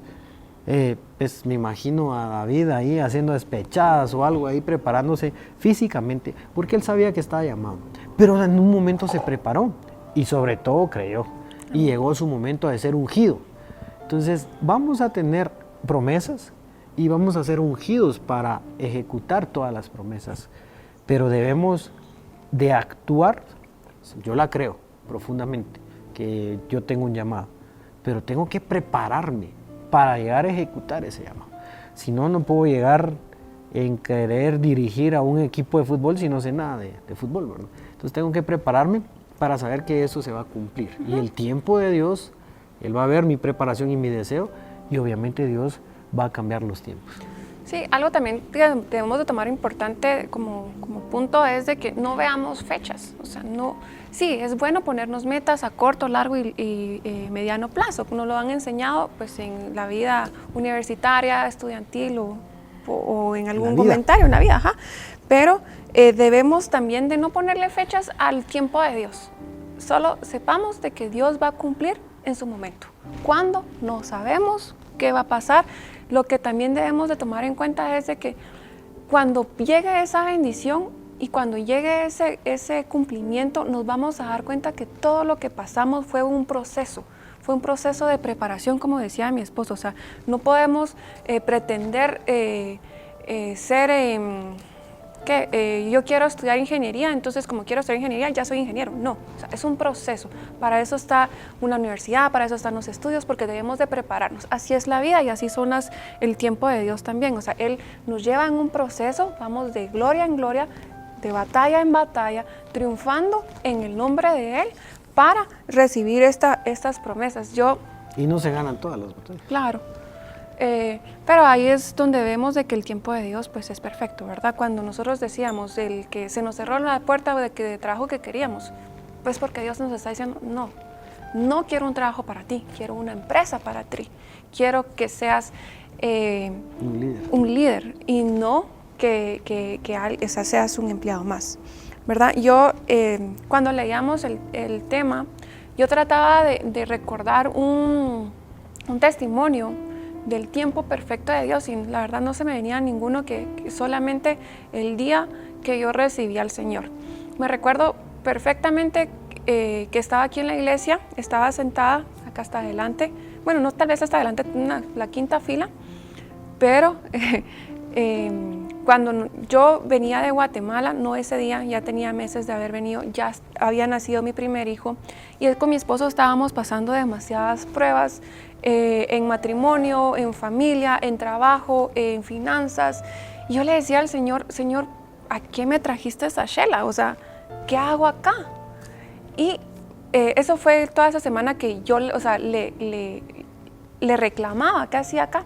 Pues me imagino a David ahí haciendo despechadas o algo ahí, preparándose físicamente, porque él sabía que estaba llamado. Pero en un momento se preparó y sobre todo creyó. Y llegó su momento de ser ungido. Entonces vamos a tener promesas y vamos a ser ungidos para ejecutar todas las promesas. Pero debemos de actuar. Yo la creo profundamente, que yo tengo un llamado. Pero tengo que prepararme para llegar a ejecutar ese llamado. Si no, no puedo llegar en querer dirigir a un equipo de fútbol si no sé nada de fútbol, ¿verdad? Entonces tengo que prepararme para saber que eso se va a cumplir. Y el tiempo de Dios, Él va a ver mi preparación y mi deseo, y obviamente Dios va a cambiar los tiempos. Sí, algo también que debemos de tomar importante como punto es de que no veamos fechas. O sea, no, sí, es bueno ponernos metas a corto, largo y mediano plazo. Nos lo han enseñado pues, en la vida universitaria, estudiantil o en algún comentario en la vida. Ajá. Pero debemos también de no ponerle fechas al tiempo de Dios. Solo sepamos de que Dios va a cumplir en su momento. ¿Cuándo? No sabemos qué va a pasar. Lo que también debemos de tomar en cuenta es de que cuando llegue esa bendición y cuando llegue ese cumplimiento, nos vamos a dar cuenta que todo lo que pasamos fue un proceso de preparación, como decía mi esposo. O sea, no podemos pretender ser... yo quiero estudiar ingeniería, entonces como quiero estudiar ingeniería ya soy ingeniero. No, o sea, es un proceso. Para eso está una universidad, para eso están los estudios, porque debemos de prepararnos. Así es la vida y así son el tiempo de Dios también. O sea, Él nos lleva en un proceso, vamos de gloria en gloria, de batalla en batalla, triunfando en el nombre de Él para recibir estas promesas. Y no se ganan todas las batallas. Claro. Pero ahí es donde vemos de que el tiempo de Dios pues es perfecto, ¿verdad? Cuando nosotros decíamos el que se nos cerró la puerta de trabajo que queríamos, pues porque Dios nos está diciendo, no quiero un trabajo para ti, quiero una empresa para ti, quiero que seas un líder y no que seas un empleado más, ¿verdad? Yo cuando leíamos el tema, yo trataba de recordar un testimonio del tiempo perfecto de Dios y la verdad no se me venía ninguno que solamente el día que yo recibí al Señor. Me recuerdo perfectamente que estaba aquí en la iglesia, estaba sentada acá hasta adelante, bueno, no tal vez hasta adelante, la quinta fila, pero cuando yo venía de Guatemala, no ese día, ya tenía meses de haber venido, ya había nacido mi primer hijo y con mi esposo estábamos pasando demasiadas pruebas, en matrimonio, en familia, en trabajo, en finanzas. Y yo le decía al Señor, Señor, ¿a qué me trajiste esa Shela? O sea, ¿qué hago acá? Y eso fue toda esa semana que yo, o sea, le reclamaba, ¿qué hacía acá?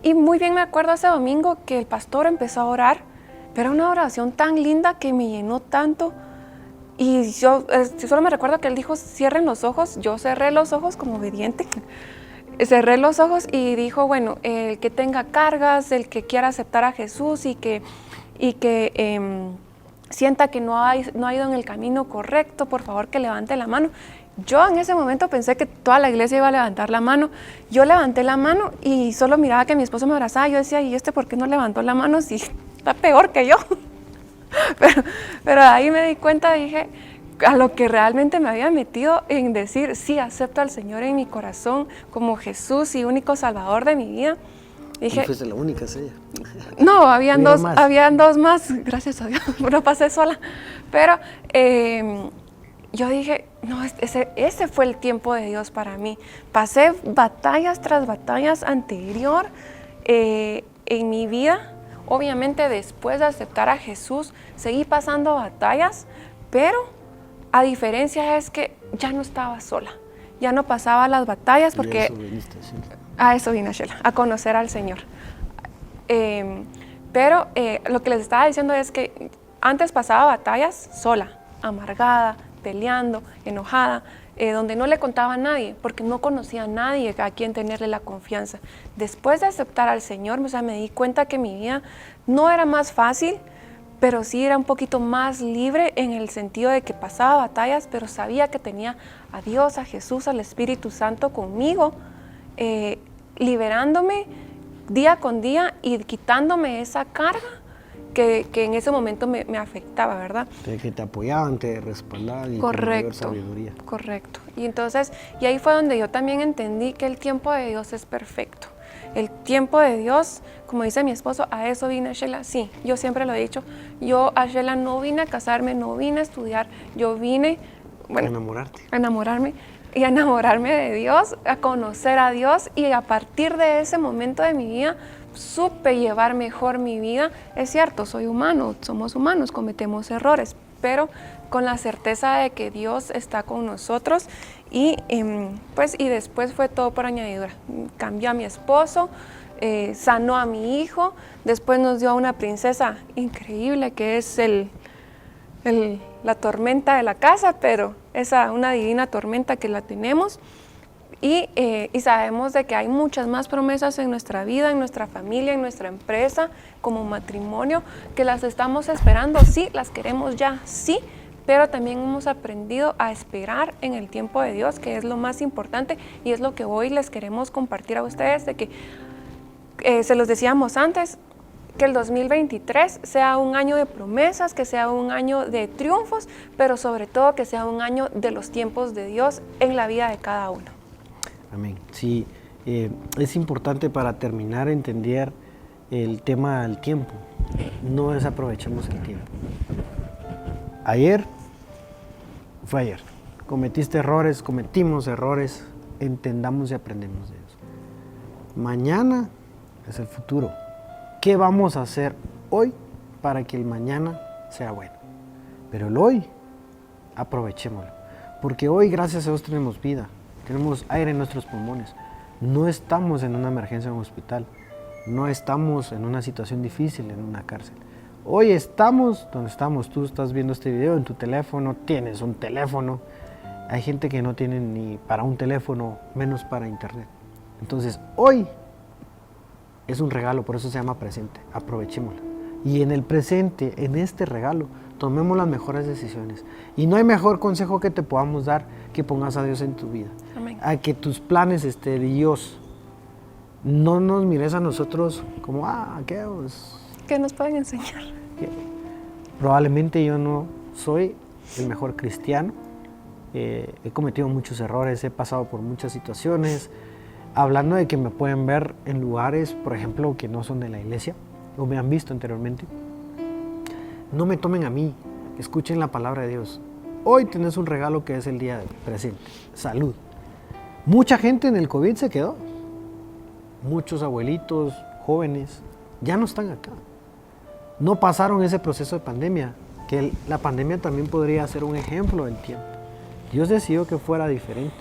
Y muy bien me acuerdo ese domingo que el pastor empezó a orar, pero una oración tan linda que me llenó tanto. Y yo solo me recuerdo que él dijo, cierren los ojos. Yo cerré los ojos como obediente. Cerré los ojos y dijo, bueno, el que tenga cargas, el que quiera aceptar a Jesús y que sienta que no ha ido en el camino correcto, por favor que levante la mano. Yo en ese momento pensé que toda la iglesia iba a levantar la mano. Yo levanté la mano y solo miraba que mi esposo me abrazaba. Yo decía, ¿y por qué no levantó la mano si está peor que yo? Pero ahí me di cuenta, dije, a lo que realmente me había metido en decir, sí, acepto al Señor en mi corazón como Jesús y único Salvador de mi vida. Dije, ¿y fuiste la única, ella? No, habían dos más, gracias a Dios, no pasé sola. Pero yo dije, no, ese fue el tiempo de Dios para mí. Pasé batallas tras batallas anterior en mi vida. Obviamente después de aceptar a Jesús, seguí pasando batallas, pero a diferencia es que ya no estaba sola, ya no pasaba las batallas porque A eso vine, Shela, a conocer al Señor. Pero lo que les estaba diciendo es que antes pasaba batallas sola, amargada, peleando, enojada, donde no le contaba a nadie, porque no conocía a nadie a quien tenerle la confianza. Después de aceptar al Señor, o sea, me di cuenta que mi vida no era más fácil, pero sí era un poquito más libre en el sentido de que pasaba batallas, pero sabía que tenía a Dios, a Jesús, al Espíritu Santo conmigo, liberándome día con día y quitándome esa carga que en ese momento me afectaba, ¿verdad? Que te apoyaban, te respaldaban y Correcto, con mayor sabiduría. correcto. Y entonces, y ahí fue donde yo también entendí que el tiempo de Dios es perfecto. El tiempo de Dios, como dice mi esposo, a eso vine, Shela. Sí, yo siempre lo he dicho. Yo a Shela no vine a casarme, no vine a estudiar. Yo vine, bueno, a enamorarme y a enamorarme de Dios, a conocer a Dios. Y a partir de ese momento de mi vida, supe llevar mejor mi vida. Es cierto, soy humano, somos humanos, cometemos errores, pero con la certeza de que Dios está con nosotros y después fue todo por añadidura. Cambió a mi esposo, sanó a mi hijo, después nos dio a una princesa increíble que es la tormenta de la casa, pero es una divina tormenta que la tenemos. Y sabemos de que hay muchas más promesas en nuestra vida, en nuestra familia, en nuestra empresa, como matrimonio, que las estamos esperando, sí, las queremos ya, sí, pero también hemos aprendido a esperar en el tiempo de Dios, que es lo más importante y es lo que hoy les queremos compartir a ustedes, de que se los decíamos antes, que el 2023 sea un año de promesas, que sea un año de triunfos, pero sobre todo que sea un año de los tiempos de Dios en la vida de cada uno. Amén. Sí, es importante para terminar entender el tema del tiempo. No desaprovechemos el tiempo. Ayer fue ayer. Cometiste errores, cometimos errores, entendamos y aprendemos de ellos. Mañana es el futuro. ¿Qué vamos a hacer hoy para que el mañana sea bueno? Pero el hoy, aprovechémoslo. Porque hoy, gracias a Dios, tenemos vida. Tenemos aire en nuestros pulmones. No estamos en una emergencia en un hospital. No estamos en una situación difícil en una cárcel. Hoy estamos donde estamos. Tú estás viendo este video en tu teléfono, tienes un teléfono. Hay gente que no tiene ni para un teléfono, menos para internet. Entonces, hoy es un regalo, por eso se llama presente. Aprovechémoslo. Y en el presente, en este regalo, tomemos las mejores decisiones. Y no hay mejor consejo que te podamos dar que pongas a Dios en tu vida. Amén. A que tus planes estén Dios. No nos mires a nosotros como, ¿Qué nos pueden enseñar? Probablemente yo no soy el mejor cristiano. He cometido muchos errores, he pasado por muchas situaciones. Hablando de que me pueden ver en lugares, por ejemplo, que no son de la iglesia o me han visto anteriormente. No me tomen a mí, escuchen la palabra de Dios. Hoy tenés un regalo que es el día presente, salud. Mucha gente en el COVID se quedó. Muchos abuelitos, jóvenes, ya no están acá. No pasaron ese proceso de pandemia, que la pandemia también podría ser un ejemplo del tiempo. Dios decidió que fuera diferente.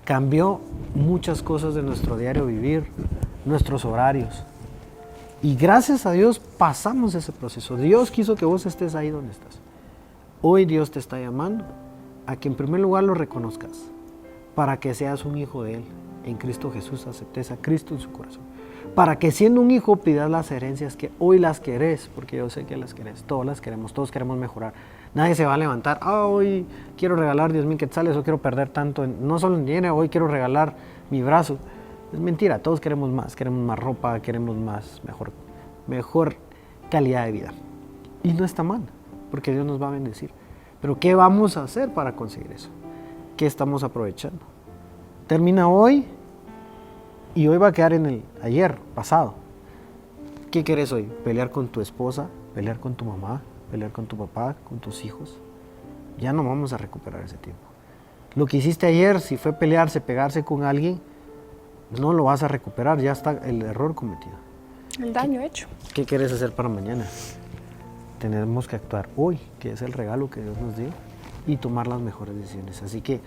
Cambió muchas cosas de nuestro diario vivir, nuestros horarios. Y gracias a Dios pasamos ese proceso. Dios quiso que vos estés ahí donde estás. Hoy Dios te está llamando a que en primer lugar lo reconozcas, para que seas un hijo de Él. En Cristo Jesús aceptes a Cristo en su corazón. Para que siendo un hijo pidas las herencias que hoy las querés, porque yo sé que las querés, todas las queremos, todos queremos mejorar. Nadie se va a levantar, hoy quiero regalar 10,000 quetzales o quiero perder tanto, no solo en dinero, hoy quiero regalar mi brazo. Es mentira, todos queremos más ropa, queremos más, mejor calidad de vida. Y no está mal, porque Dios nos va a bendecir. Pero ¿qué vamos a hacer para conseguir eso? ¿Qué estamos aprovechando? Termina hoy y hoy va a quedar en el ayer, pasado. ¿Qué querés hoy? ¿Pelear con tu esposa? ¿Pelear con tu mamá? ¿Pelear con tu papá? ¿Con tus hijos? Ya no vamos a recuperar ese tiempo. Lo que hiciste ayer, si fue pelearse, pegarse con alguien, no lo vas a recuperar, ya está el error cometido. El daño hecho. ¿Qué quieres hacer para mañana? Tenemos que actuar hoy, que es el regalo que Dios nos dio, y tomar las mejores decisiones. Así que,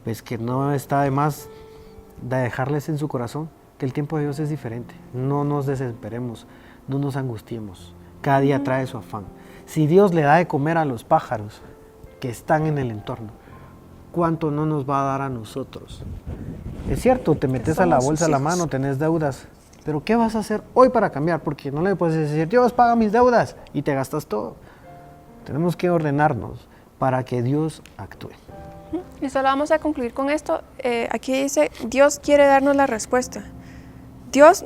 pues que no está de más de dejarles en su corazón que el tiempo de Dios es diferente. No nos desesperemos, no nos angustiemos. Cada día trae su afán. Si Dios le da de comer a los pájaros que están en el entorno, ¿cuánto no nos va a dar a nosotros? Es cierto, te metes a la bolsa a la mano, tenés deudas, pero ¿qué vas a hacer hoy para cambiar? Porque no le puedes decir, Dios paga mis deudas y te gastas todo. Tenemos que ordenarnos para que Dios actúe. Y solo vamos a concluir con esto. Aquí dice, Dios quiere darnos la respuesta. Dios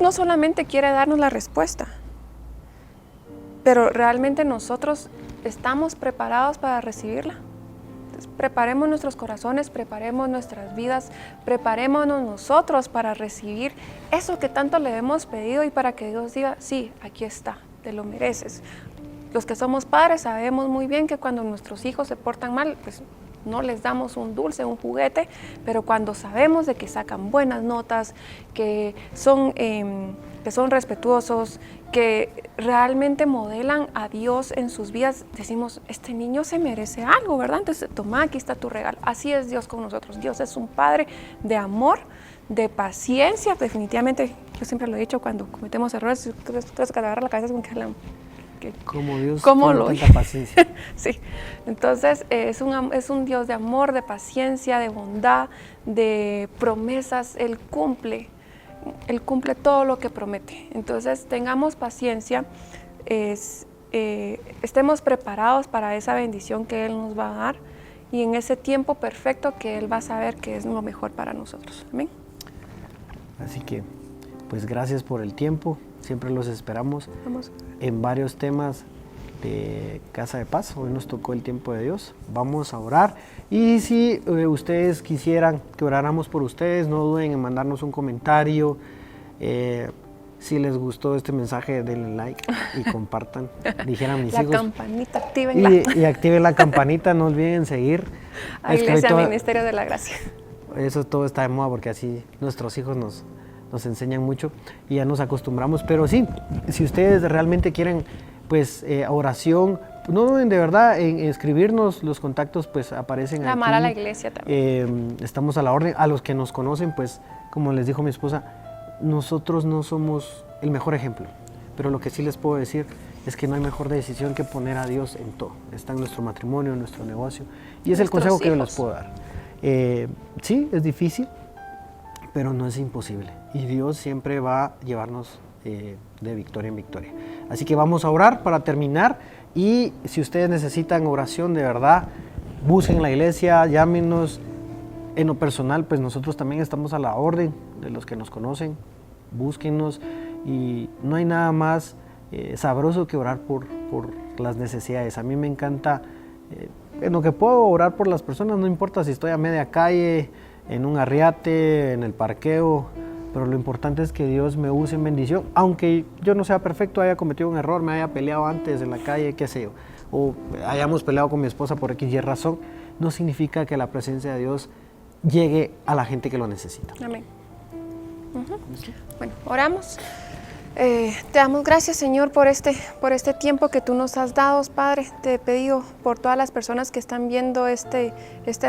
no solamente quiere darnos la respuesta, pero realmente nosotros estamos preparados para recibirla. Entonces, preparemos nuestros corazones, preparemos nuestras vidas, preparémonos nosotros para recibir eso que tanto le hemos pedido y para que Dios diga, sí, aquí está, te lo mereces. Los que somos padres sabemos muy bien que cuando nuestros hijos se portan mal, pues no les damos un dulce, un juguete, pero cuando sabemos de que sacan buenas notas, que son respetuosos, que realmente modelan a Dios en sus vidas, decimos, este niño se merece algo, ¿verdad? Entonces, toma, aquí está tu regalo. Así es Dios con nosotros. Dios es un Padre de amor, de paciencia. Definitivamente, yo siempre lo he dicho, cuando cometemos errores, tú tienes que agarrar la cabeza como que como Dios ¿cómo tiene tanta paciencia. Sí, entonces es un Dios de amor, de paciencia, de bondad, de promesas. Él cumple todo lo que promete. Entonces tengamos paciencia, estemos preparados para esa bendición que Él nos va a dar y en ese tiempo perfecto que Él va a saber que es lo mejor para nosotros. Amén. Así que, pues gracias por el tiempo. Siempre los esperamos Vamos. en varios temas de Casa de Paz. Hoy nos tocó el tiempo de Dios. Vamos a orar. Y si ustedes quisieran que oráramos por ustedes, no duden en mandarnos un comentario. Si les gustó este mensaje, denle like y compartan. Dijeran mis hijos. La campanita, actívenla. Y activen la campanita, no olviden seguir. A Iglesia Ministerio de la Gracia. Eso todo está de moda porque así nuestros hijos nos enseñan mucho y ya nos acostumbramos. Pero sí, si ustedes realmente quieren pues oración, no duden de verdad en escribirnos. Los contactos pues aparecen aquí. Llamar a la iglesia también. Estamos a la orden. A los que nos conocen, pues como les dijo mi esposa, nosotros no somos el mejor ejemplo, pero lo que sí les puedo decir es que no hay mejor decisión que poner a Dios en todo. Está en nuestro matrimonio, en nuestro negocio, y es el consejo que yo les puedo dar. Sí, es difícil, pero no es imposible, y Dios siempre va a llevarnos de victoria en victoria. Así que vamos a orar para terminar, y si ustedes necesitan oración de verdad, busquen la iglesia, llámenos. En lo personal, pues nosotros también estamos a la orden de los que nos conocen. Búsquennos, y no hay nada más sabroso que orar por las necesidades. A mí me encanta, en lo que puedo orar por las personas, no importa si estoy a media calle, en un arriate, en el parqueo, pero lo importante es que Dios me use en bendición, aunque yo no sea perfecto, haya cometido un error, me haya peleado antes en la calle, qué sé yo, o hayamos peleado con mi esposa por X y razón, no significa que la presencia de Dios llegue a la gente que lo necesita. Amén. Bueno, oramos. Te damos gracias, Señor, por este tiempo que tú nos has dado, Padre. Te he pedido por todas las personas que están viendo este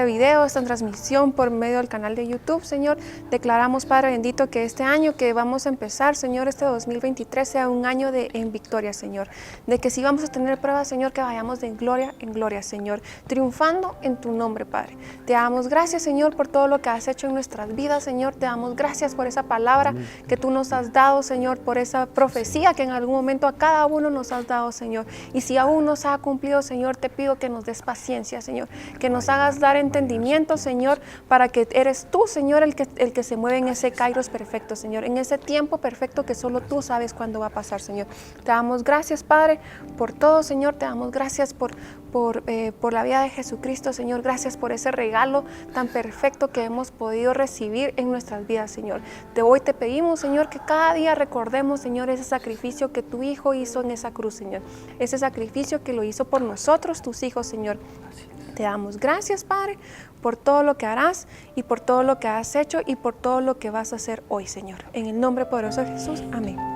video, esta transmisión por medio del canal de YouTube, Señor. Declaramos, Padre bendito, que este año que vamos a empezar, Señor, este 2023 sea un año en victoria, Señor. De que si vamos a tener pruebas, Señor, que vayamos de gloria en gloria, Señor, triunfando en tu nombre, Padre. Te damos gracias, Señor, por todo lo que has hecho en nuestras vidas, Señor. Te damos gracias por esa palabra que tú nos has dado, Señor, por esa profecía que en algún momento a cada uno nos has dado, Señor. Y si aún no se ha cumplido, Señor, te pido que nos des paciencia, Señor, que nos hagas dar entendimiento, Señor, para que eres tú, Señor, el que se mueve en ese kairos perfecto, Señor, en ese tiempo perfecto que solo tú sabes cuándo va a pasar, Señor. Te damos gracias, Padre, por todo, Señor. Te damos gracias por la vida de Jesucristo, Señor. Gracias por ese regalo tan perfecto que hemos podido recibir en nuestras vidas, Señor. Hoy te pedimos, Señor, que cada día recordemos, Señor, ese sacrificio que tu Hijo hizo en esa cruz, Señor. Ese sacrificio que lo hizo por nosotros, tus hijos, Señor. Te damos gracias, Padre, por todo lo que harás y por todo lo que has hecho y por todo lo que vas a hacer hoy, Señor. En el nombre poderoso de Jesús. Amén.